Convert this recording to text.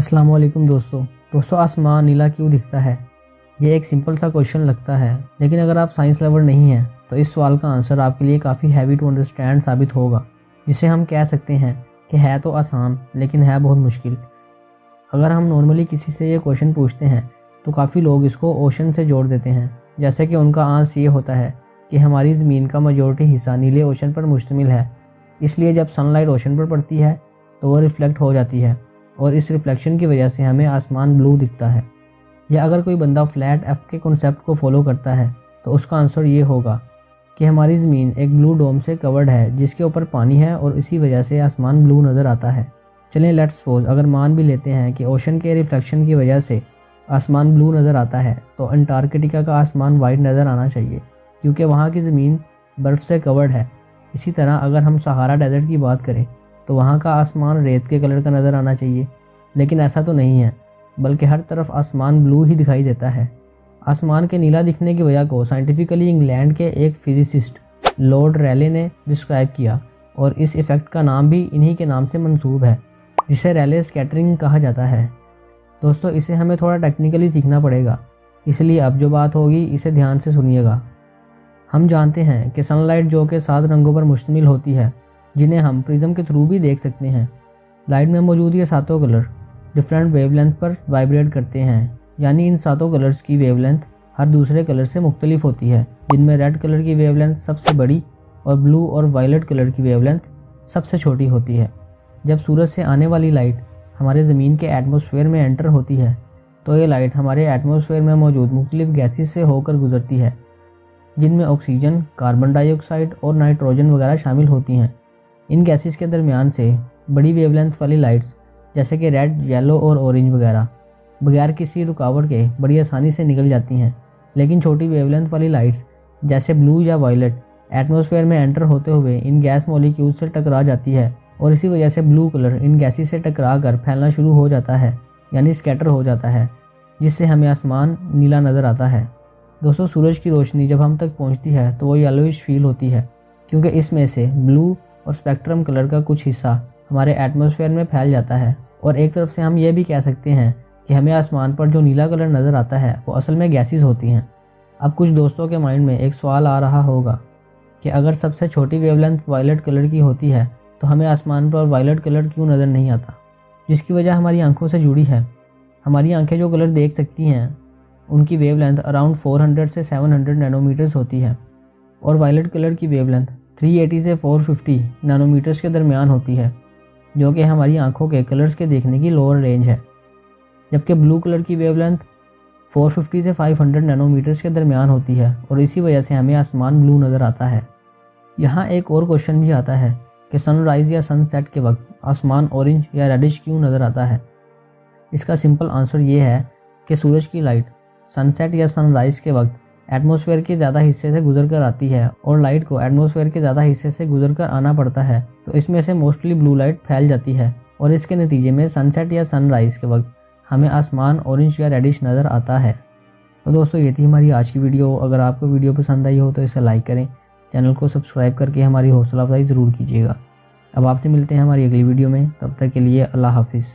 السلام علیکم دوستو آسمان نیلا کیوں دکھتا ہے؟ یہ ایک سمپل سا کوشچن لگتا ہے، لیکن اگر آپ سائنس لور نہیں ہیں تو اس سوال کا آنسر آپ کے لیے کافی ہیوی ٹو انڈرسٹینڈ ثابت ہوگا، جسے ہم کہہ سکتے ہیں کہ ہے تو آسان لیکن ہے بہت مشکل۔ اگر ہم نارملی کسی سے یہ کوشچن پوچھتے ہیں تو کافی لوگ اس کو اوشن سے جوڑ دیتے ہیں، جیسے کہ ان کا آنسر یہ ہوتا ہے کہ ہماری زمین کا میجورٹی حصہ نیلے اوشن پر مشتمل ہے، اس لیے جب سن لائٹ اوشن پر پڑتی ہے تو وہ ریفلیکٹ ہو جاتی ہے اور اس ریفلیکشن کی وجہ سے ہمیں آسمان بلو دکھتا ہے۔ یا اگر کوئی بندہ فلیٹ ایف کے کنسیپٹ کو فالو کرتا ہے تو اس کا آنسر یہ ہوگا کہ ہماری زمین ایک بلو ڈوم سے کورڈ ہے جس کے اوپر پانی ہے اور اسی وجہ سے آسمان بلو نظر آتا ہے۔ چلیں لیٹس سپوز اگر مان بھی لیتے ہیں کہ اوشن کے ریفلیکشن کی وجہ سے آسمان بلو نظر آتا ہے تو انٹارکٹیکا کا آسمان وائٹ نظر آنا چاہیے، کیونکہ وہاں کی زمین برف سے کورڈ ہے۔ اسی طرح اگر ہم سہارا ڈیزرٹ کی بات کریں تو وہاں کا آسمان ریت کے کلر کا نظر آنا چاہیے، لیکن ایسا تو نہیں ہے، بلکہ ہر طرف آسمان بلو ہی دکھائی دیتا ہے۔ آسمان کے نیلا دکھنے کی وجہ کو سائنٹیفکلی انگلینڈ کے ایک فزسسٹ لارڈ ریلے نے ڈسکرائب کیا، اور اس ایفیکٹ کا نام بھی انہی کے نام سے منسوب ہے، جسے ریلے اسکیٹرنگ کہا جاتا ہے۔ دوستو اسے ہمیں تھوڑا ٹیکنیکلی سیکھنا پڑے گا، اس لیے اب جو بات ہوگی اسے دھیان سے سنیے گا۔ ہم جانتے ہیں کہ سن لائٹ جو کہ 7 رنگوں پر مشتمل ہوتی ہے، جنہیں ہم پرزم کے تھرو بھی دیکھ سکتے ہیں۔ لائٹ میں موجود یہ 7 کلر ڈفرینٹ ویو لینتھ پر وائبریٹ کرتے ہیں، یعنی ان 7 کلرز کی ویو لینتھ ہر دوسرے کلر سے مختلف ہوتی ہے، جن میں ریڈ کلر کی ویو لینتھ سب سے بڑی اور بلو اور وائلٹ کلر کی ویو لینتھ سب سے چھوٹی ہوتی ہے۔ جب سورج سے آنے والی لائٹ ہمارے زمین کے ایٹماسفیئر میں انٹر ہوتی ہے تو یہ لائٹ ہمارے ایٹماسفیئر میں موجود مختلف گیسز سے ہو کر گزرتی ہے، جن میں آکسیجن، کاربن ڈائی آکسائڈ اور نائٹروجن وغیرہ شامل ہوتی ہیں۔ ان گیسز کے درمیان سے بڑی ویو لینتھ والی لائٹس جیسے کہ ریڈ، یلو اور اورنج وغیرہ بغیر کسی رکاوٹ کے بڑی آسانی سے نکل جاتی ہیں، لیکن چھوٹی ویو لینتھ والی لائٹس جیسے بلو یا وائلٹ ایٹماسفیئر میں انٹر ہوتے ہوئے ان گیس مولیکیول سے ٹکرا جاتی ہے، اور اسی وجہ سے بلو کلر ان گیسز سے ٹکرا کر پھیلنا شروع ہو جاتا ہے، یعنی اسکیٹر ہو جاتا ہے، جس سے ہمیں آسمان نیلا نظر آتا ہے۔ دوستو سورج کی روشنی جب ہم تک پہنچتی ہے تو وہ یلوئش فیل ہوتی ہے، کیونکہ اس میں سے بلو اور اسپیکٹرم کلر کا کچھ حصہ ہمارے ایٹماسفیئر میں پھیل جاتا ہے، اور ایک طرف سے ہم یہ بھی کہہ سکتے ہیں کہ ہمیں آسمان پر جو نیلا کلر نظر آتا ہے وہ اصل میں گیسز ہوتی ہیں۔ اب کچھ دوستوں کے مائنڈ میں ایک سوال آ رہا ہوگا کہ اگر سب سے چھوٹی ویو لینتھ وائلٹ کلر کی ہوتی ہے تو ہمیں آسمان پر وائلٹ کلر کیوں نظر نہیں آتا؟ جس کی وجہ ہماری آنکھوں سے جڑی ہے۔ ہماری آنکھیں جو کلر دیکھ سکتی ہیں ان کی ویو لینتھ اراؤنڈ 400 سے 700 نینو میٹرز ہوتی ہے، اور وائلٹ کلر کی ویو لینتھ 380 سے 450 نینو میٹرز کے درمیان ہوتی ہے، جو کہ ہماری آنکھوں کے کلرز کے دیکھنے کی لوور رینج ہے، جبکہ بلو کلر کی ویو لینتھ 450 سے 500 نینو میٹرز کے درمیان ہوتی ہے، اور اسی وجہ سے ہمیں آسمان بلو نظر آتا ہے۔ یہاں ایک اور کوشچن بھی آتا ہے کہ سن رائز یا سن سیٹ کے وقت آسمان اورنج یا ریڈش کیوں نظر آتا ہے؟ اس کا سمپل آنسر یہ ہے کہ سورج کی لائٹ سن سیٹ یا سن رائز کے وقت ایٹماسفیئر کے زیادہ حصے سے گزر کر آتی ہے، اور لائٹ کو ایٹماسفیئر کے زیادہ حصے سے گزر کر آنا پڑتا ہے، تو اس میں سے موسٹلی بلو لائٹ پھیل جاتی ہے، اور اس کے نتیجے میں سن سیٹ یا سن رائز کے وقت ہمیں آسمان اورنج یا ریڈش نظر آتا ہے۔ تو دوستو یہ تھی ہماری آج کی ویڈیو۔ اگر آپ کو ویڈیو پسند آئی ہو تو اسے لائک کریں، چینل کو سبسکرائب کر کے ہماری حوصلہ افزائی ضرور کیجیے گا۔ اب آپ سے ملتے ہیں ہماری اگلی ویڈیو میں، تب تک کے لیے اللہ حافظ۔